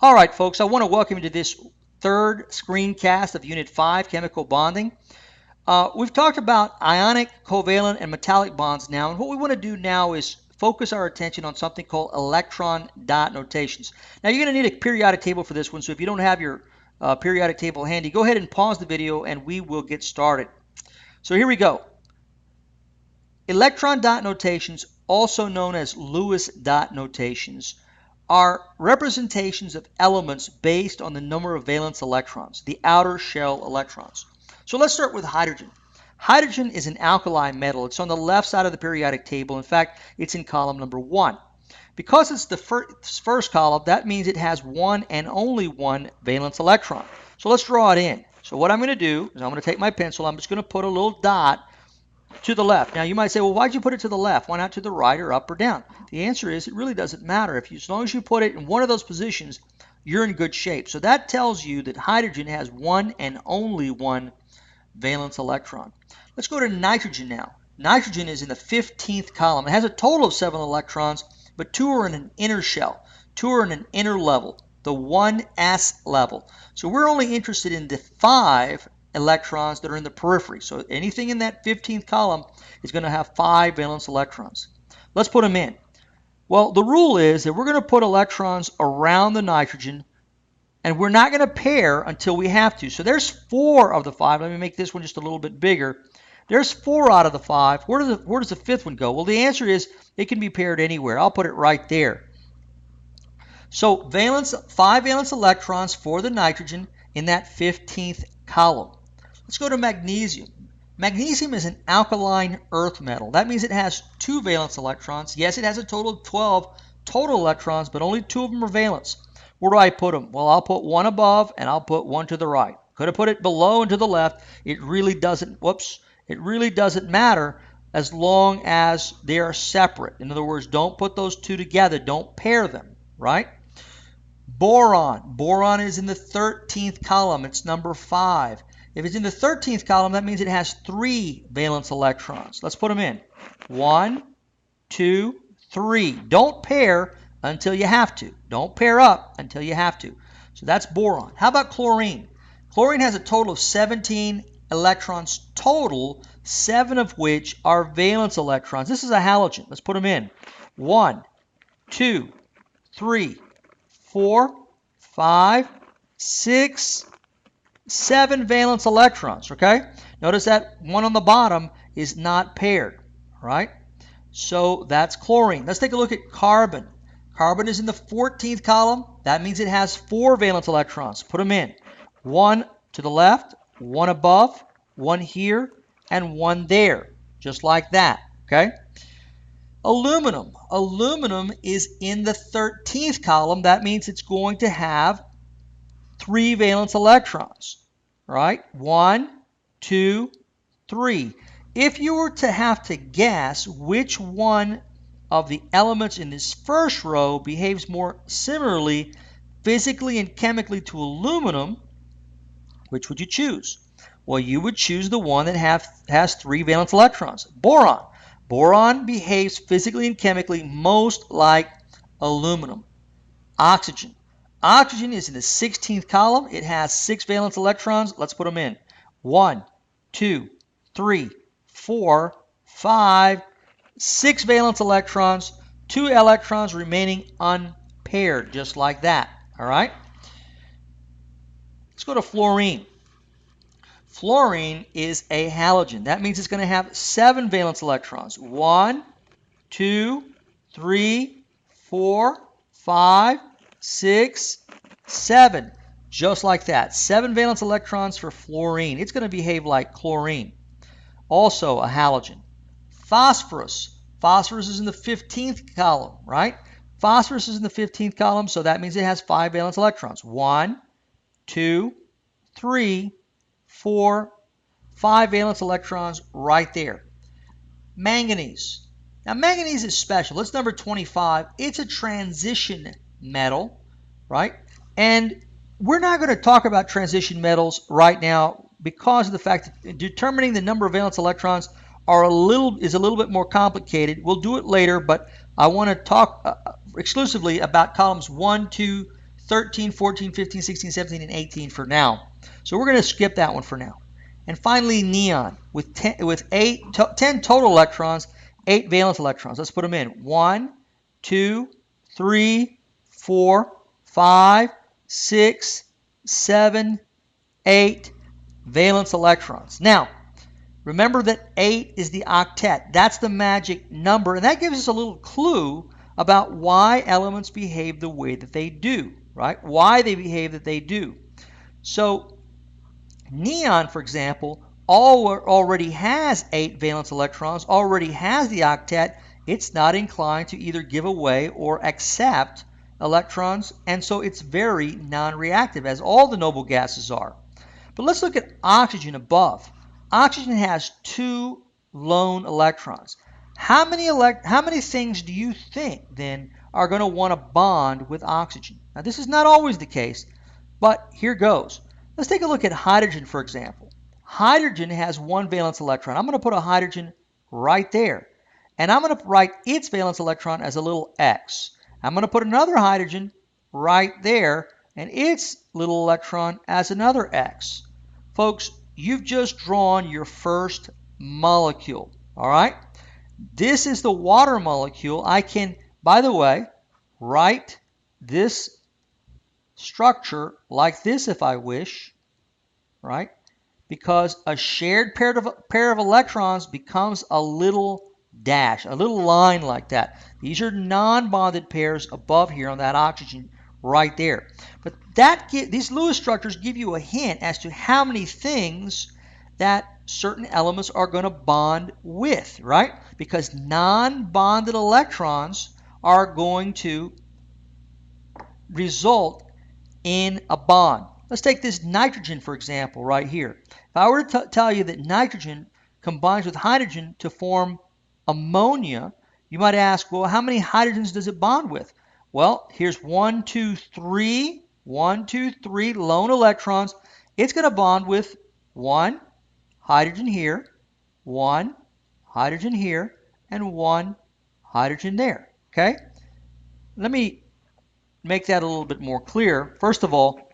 All right, folks, I want to welcome you to this third screencast of Unit 5, Chemical Bonding. We've talked about ionic, covalent, and metallic bonds now, and what we want to do now is focus our attention on something called electron dot notations. Now, you're going to need a periodic table for this one, so if you don't have your periodic table handy, go ahead and pause the video and we will get started. So here we go. Electron dot notations, also known as Lewis dot notations, are representations of elements based on the number of valence electrons, the outer shell electrons. So let's start with hydrogen. Hydrogen is an alkali metal. It's on the left side of the periodic table. In fact, it's in column number 1. Because it's the first column, that means it has one and only one valence electron. So let's draw it in. So what I'm going to do is I'm going to take my pencil. I'm just going to put a little dot to the left. Now you might say, well, why'd you put it to the left? Why not to the right or up or down? The answer is it really doesn't matter. As long as you put it in one of those positions, you're in good shape. So that tells you that hydrogen has one and only one valence electron. Let's go to nitrogen now. Nitrogen is in the 15th column. It has a total of 7 electrons, but 2 are in an inner shell. 2 are in an inner level, the 1s level. So we're only interested in the 5 electrons that are in the periphery. So anything in that 15th column is going to have 5 valence electrons. Let's put them in. Well, the rule is that we're going to put electrons around the nitrogen, and we're not going to pair until we have to. So there's 4 of the 5. Let me make this one just a little bit bigger. There's 4 out of the 5. Where does the 5th one go? Well, the answer is it can be paired anywhere. I'll put it right there. So 5 valence electrons for the nitrogen in that 15th column. Let's go to magnesium. Magnesium is an alkaline earth metal. That means it has 2 valence electrons. Yes, it has a total of 12 total electrons, but only 2 of them are valence. Where do I put them? Well, I'll put one above and I'll put one to the right. Could have put it below and to the left. It really doesn't matter as long as they are separate. In other words, don't put those two together. Don't pair them, right? Boron. Boron is in the 13th column. It's number 5. If it's in the 13th column, that means it has 3 valence electrons. Let's put them in. 1, 2, 3. Don't pair until you have to. Don't pair up until you have to. So that's boron. How about chlorine? Chlorine has a total of 17 electrons total, 7 of which are valence electrons. This is a halogen. Let's put them in. 1, 2, 3, 4, 5, 6, 7 valence electrons, okay? Notice that one on the bottom is not paired, right? So that's chlorine. Let's take a look at carbon. Carbon is in the 14th column. That means it has 4 valence electrons. Put them in. 1 to the left, 1 above, 1 here, and 1 there, just like that, okay? Aluminum. Aluminum is in the 13th column. That means it's going to have 3 valence electrons, right? 1, 2, 3. If you were to have to guess which one of the elements in this first row behaves more similarly physically and chemically to aluminum, which would you choose? Well, you would choose the one that has 3 valence electrons. Boron. Boron behaves physically and chemically most like aluminum. Oxygen. Oxygen is in the 16th column. It has 6 valence electrons. Let's put them in. 1, 2, 3, 4, 5, 6 valence electrons. 2 electrons remaining unpaired, just like that. All right? Let's go to fluorine. Fluorine is a halogen. That means it's going to have 7 valence electrons. 1, 2, 3, 4, 5, 6, 7. Just like that. 7 valence electrons for fluorine. It's going to behave like chlorine. Also a halogen. Phosphorus. Phosphorus is in the 15th column, right? Phosphorus is in the 15th column, so that means it has 5 valence electrons. 1, 2, 3, 4, 5 valence electrons right there. Manganese. Now manganese is special. It's number 25. It's a transition metal, right? And we're not going to talk about transition metals right now because of the fact that determining the number of valence electrons is a little bit more complicated. We'll do it later, but I want to talk exclusively about columns 1, 2, 13, 14, 15, 16, 17, and 18 for now. So we're going to skip that one for now. And finally, neon with 10 total electrons, 8 valence electrons. Let's put them in. 1, 2, 3, 4, 5, 6, 7, 8 valence electrons. Now, remember that 8 is the octet. That's the magic number, and that gives us a little clue about why elements behave the way that they do, right? Why they behave that they do. So neon, for example, already has 8 valence electrons, already has the octet. It's not inclined to either give away or accept electrons, and so it's very non-reactive, as all the noble gases are. But let's look at oxygen above. Oxygen has 2 lone electrons. How many things do you think then are going to want to bond with oxygen? Now this is not always the case, but here goes. Let's take a look at hydrogen, for example. Hydrogen has 1 valence electron. I'm going to put a hydrogen right there, and I'm going to write its valence electron as a little x. I'm going to put another hydrogen right there, and its little electron as another x. Folks, you've just drawn your first molecule, all right? This is the water molecule. I can, by the way, write this structure like this if I wish, right? Because a shared pair of electrons becomes a little dash, a little line like that. These are non-bonded pairs above here on that oxygen right there. But these Lewis structures give you a hint as to how many things that certain elements are going to bond with, right? Because non-bonded electrons are going to result in a bond. Let's take this nitrogen, for example, right here. If I were to tell you that nitrogen combines with hydrogen to form ammonia, you might ask, well, how many hydrogens does it bond with? Well, here's 1, 2, 3 lone electrons. It's going to bond with 1 hydrogen here, 1 hydrogen here, and 1 hydrogen there. Okay? Let me make that a little bit more clear. First of all,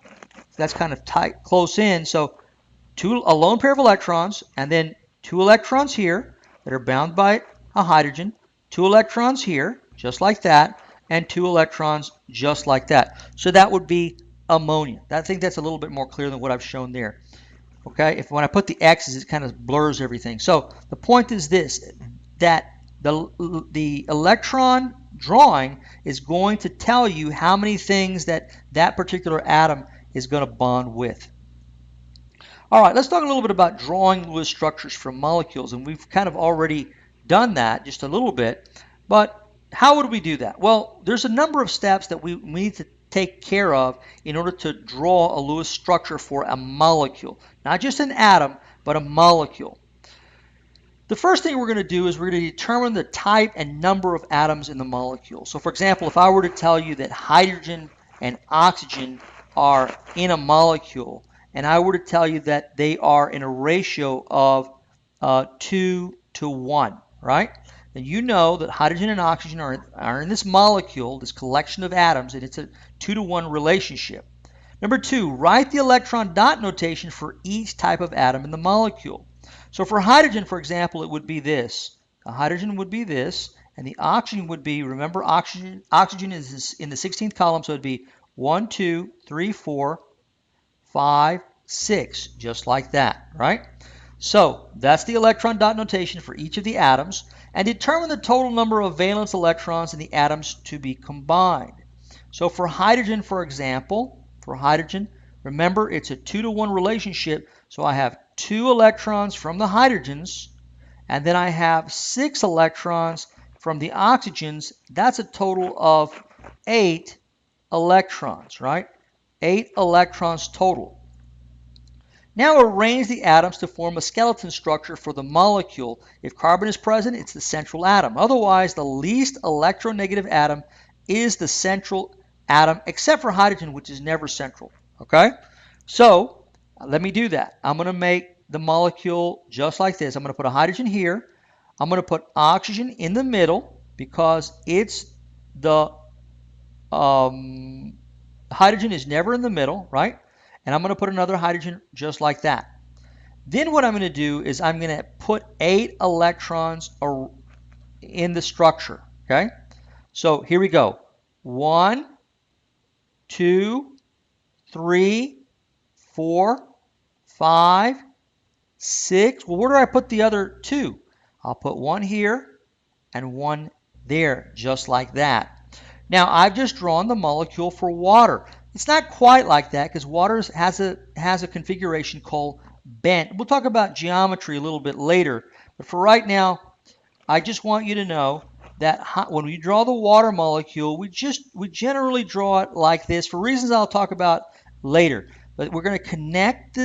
that's kind of tight, close in. So a lone pair of electrons, and then 2 electrons here that are bound by a hydrogen, 2 electrons here, just like that, and 2 electrons just like that. So that would be ammonia. I think that's a little bit more clear than what I've shown there. Okay, when I put the X's, it kind of blurs everything. So the point is this, that the electron drawing is going to tell you how many things that particular atom is going to bond with. All right, let's talk a little bit about drawing Lewis structures from molecules, and we've kind of already done that just a little bit, but how would we do that? Well, there's a number of steps that we need to take care of in order to draw a Lewis structure for a molecule. Not just an atom, but a molecule. The first thing we're going to do is we're going to determine the type and number of atoms in the molecule. So for example, if I were to tell you that hydrogen and oxygen are in a molecule, and I were to tell you that they are in a ratio of 2 to 1, right? Then you know that hydrogen and oxygen are in this molecule, this collection of atoms, and it's a 2 to 1 relationship. Number 2, write the electron dot notation for each type of atom in the molecule. So for hydrogen, for example, it would be this. The hydrogen would be this, and the oxygen would be, remember, oxygen is in the 16th column, so it would be 1, 2, 3, 4, 5, 6, just like that, right? So that's the electron dot notation for each of the atoms, and determine the total number of valence electrons in the atoms to be combined. So for hydrogen, for example, remember it's a 2 to 1 relationship, so I have 2 electrons from the hydrogens, and then I have 6 electrons from the oxygens. That's a total of 8 electrons, right? 8 electrons total. Now arrange the atoms to form a skeleton structure for the molecule. If carbon is present, it's the central atom. Otherwise, the least electronegative atom is the central atom, except for hydrogen, which is never central. Okay? So, let me do that. I'm going to make the molecule just like this. I'm going to put a hydrogen here. I'm going to put oxygen in the middle because it's the hydrogen hydrogen is never in the middle, right? And I'm going to put another hydrogen just like that. Then what I'm going to do is I'm going to put 8 electrons in the structure, okay? So here we go. 1, 2, 3, 4, 5, 6. Well, where do I put the other 2? I'll put one here and one there, just like that. Now, I've just drawn the molecule for water. It's not quite like that because water has a configuration called bent. We'll talk about geometry a little bit later, but for right now, I just want you to know that when we draw the water molecule, we generally draw it like this for reasons I'll talk about later. But we're going to connect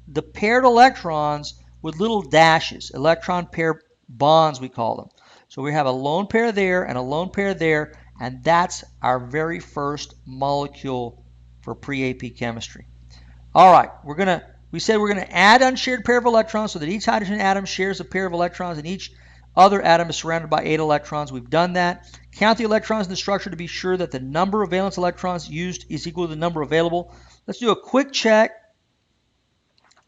the paired electrons with little dashes, electron pair bonds we call them. So we have a lone pair there and a lone pair there, and that's our very first molecule for pre-AP chemistry. All right, we said we're going to add unshared pair of electrons so that each hydrogen atom shares a pair of electrons and each other atom is surrounded by 8 electrons. We've done that. Count the electrons in the structure to be sure that the number of valence electrons used is equal to the number available. Let's do a quick check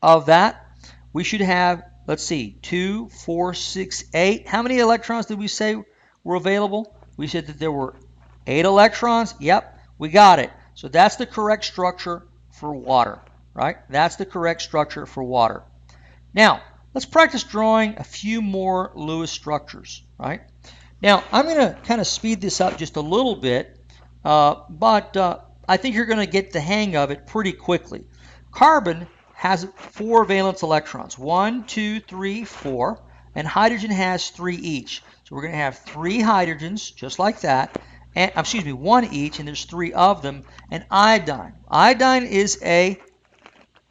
of that. We should have, let's see, 2, 4, 6, 8. How many electrons did we say were available? We said that there were 8 electrons. Yep, we got it. So that's the correct structure for water, right? That's the correct structure for water. Now, let's practice drawing a few more Lewis structures, right? Now, I'm going to kind of speed this up just a little bit, but I think you're going to get the hang of it pretty quickly. Carbon has 4 valence electrons, 1, 2, 3, 4, and hydrogen has 3 each. So we're going to have 3 hydrogens, just like that, and, excuse me, 1 each, and there's 3 of them, and iodine. Iodine is a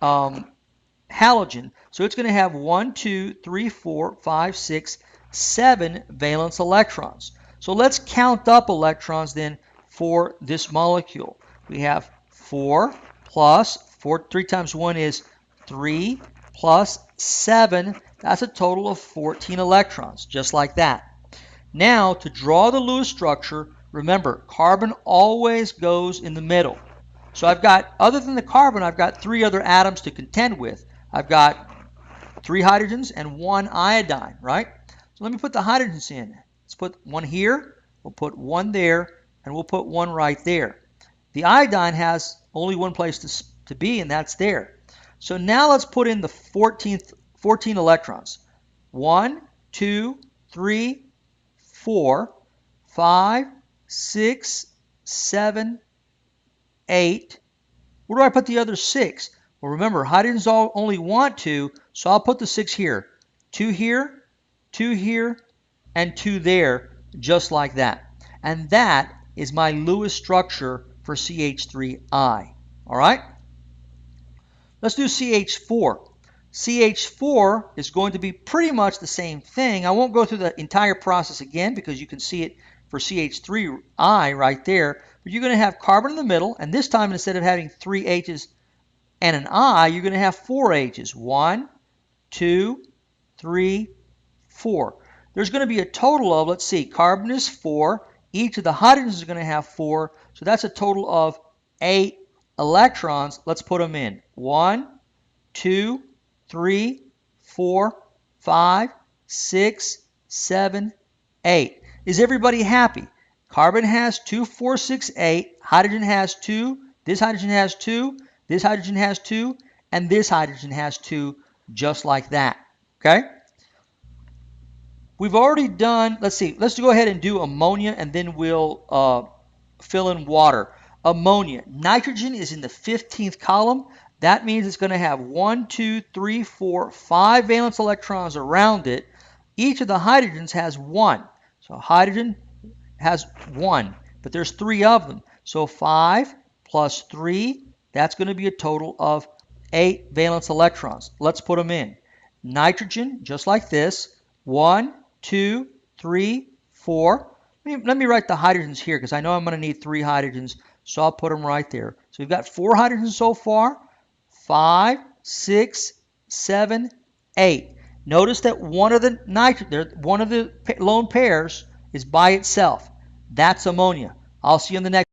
halogen, so it's going to have 1, 2, 3, 4, 5, 6, 7 valence electrons. So let's count up electrons then for this molecule. We have 4 plus 4, 3 times 1 is 3 plus 7. That's a total of 14 electrons, just like that. Now, to draw the Lewis structure, remember, carbon always goes in the middle. So I've got, other than the carbon, I've got 3 other atoms to contend with. I've got 3 hydrogens and 1 iodine, right? So let me put the hydrogens in. Let's put one here, we'll put one there, and we'll put one right there. The iodine has only one place to be, and that's there. So now let's put in the 14 electrons. 1, 2, 3, 4, 5, 6, 7, 8. Where do I put the other 6? Well, remember, hydrogens only want 2, so I'll put the 6 here. 2 here, 2 here, and 2 there, just like that. And that is my Lewis structure for CH3I. All right? Let's do CH4. CH4 is going to be pretty much the same thing. I won't go through the entire process again because you can see it for CH3I right there. But you're going to have carbon in the middle, and this time instead of having 3 H's and an I, you're going to have 4 H's. 1, 2, 3, 4. There's going to be a total of, let's see, carbon is 4. Each of the hydrogens is going to have 4. So that's a total of 8 electrons. Let's put them in. 1, 2, 3, 4, 5, 6, 7, 8. Is everybody happy? Carbon has 2, 4, 6, 8. Hydrogen has 2. This hydrogen has 2. This hydrogen has 2. And this hydrogen has 2, just like that. Okay? We've already done, let's see, let's go ahead and do ammonia, and then we'll fill in water. Ammonia. Nitrogen is in the 15th column. That means it's going to have 1, 2, 3, 4, 5 valence electrons around it. Each of the hydrogens has 1. So hydrogen has 1, but there's 3 of them. So 5 plus 3, that's going to be a total of 8 valence electrons. Let's put them in. Nitrogen, just like this, 1, 2, 3, 4. Let me write the hydrogens here because I know I'm going to need 3 hydrogens, so I'll put them right there. So we've got 4 hydrogens so far. 5, 6, 7, 8. Notice that one of the lone pairs is by itself. That's ammonia. I'll see you in the next